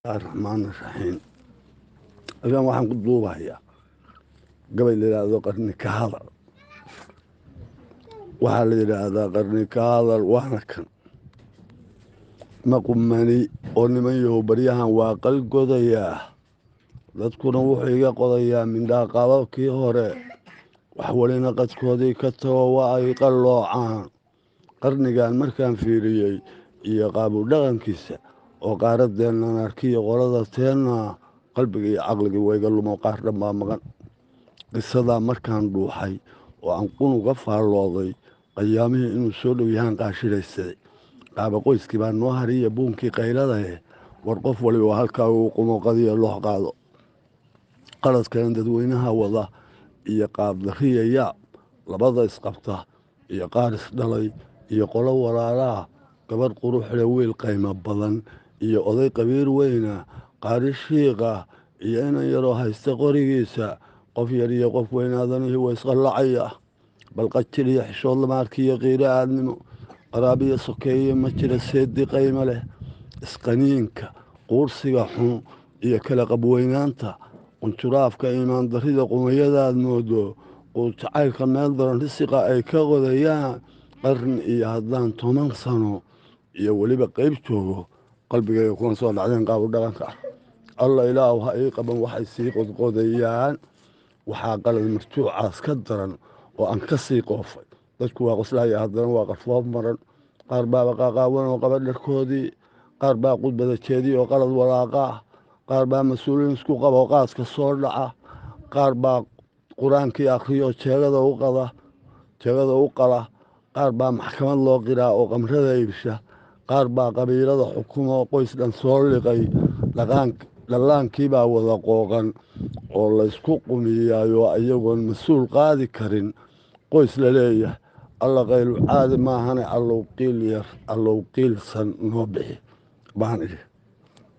الرحمن الرحيم اليوم waxaan ku duubayaa gabay la yiraahdo qarni ka hadal waxaa la yiraahdaa qarni ka hadal waana kan maqumani oo niman yahow baryahan waa qalgodayaa dadkuna wuxuu iga qodayaa mindhaaqababkii hore wax walina qadkoodii ka tago waa ay qalloocaan qarnigan markaan fiiriyey iyo qaabu dhaqankiisa oo qaaradeennan arkiyo qolada teenna qalbiga iyo caqligii wayga lumo qaar dhan baa maqan qisadaa markaan dhuuxay oo aan qunuga faallooday qayaamihii inuu soo dhow yahaan qaashiraysaday qaaba qoyskii baa noo hariya buunkii qayladae war qof waliba halkaa uu qunuqadiyo loox qaado qaladkan dadweynaha wada iyo qaabdariya yaab labada isqabta iyo qaar isdhalay iyo qolo walaalaa gabadh quruxle wiil qaymo badan iyo oday qabiir weyna qaari shiiqa iyo inan yaroo haysta qorigiisa qof yar iyo qof weynaadanihii waa isqallacaya balqajir iyo xishood lamaarkiiyo qiiro aadnimo qaraabiyo sokeeye ma jira seedi qaymo leh isqaniinka quursiga xun iyo kala qabweynaanta qunjuraafka iimaandarrida qumayadaad moodo quutacaylka meel daran risiqa ay ka qodayaan qarni iyo haddaan 10 sano iyo weliba qayb joogo qalbigayga kuna soo dhacdeen qaabu dhaqanka ah alla ilaahu ha ii qaban waxay sii qodqodayaan waxaa qalad marjuucaas ka daran oo aan ka sii qoofay dadku waa qoslahaya haddana waa qarfoof maran qaar baaba qaaqaawan oo qaba dharkoodii qaar baa qudbada jeediy oo qalad walaaqa ah qaar baa mas-uuliin isku qaba oo qaaska soo dhaca qaar baa qur-aankii akhriyo jeegada u qala qaar baa maxkamad loo qiraa oo qamrada iibsha qaar baa qabiilada xukumo qoys dhan soo liqay dhallaankii baa wada qooqan oo laysku qumiyaayo iyagoon mas-uul qaadi karin qoys la leeyahay alla qaylu caadi maahane allow qiilsan noo bixi baan idhi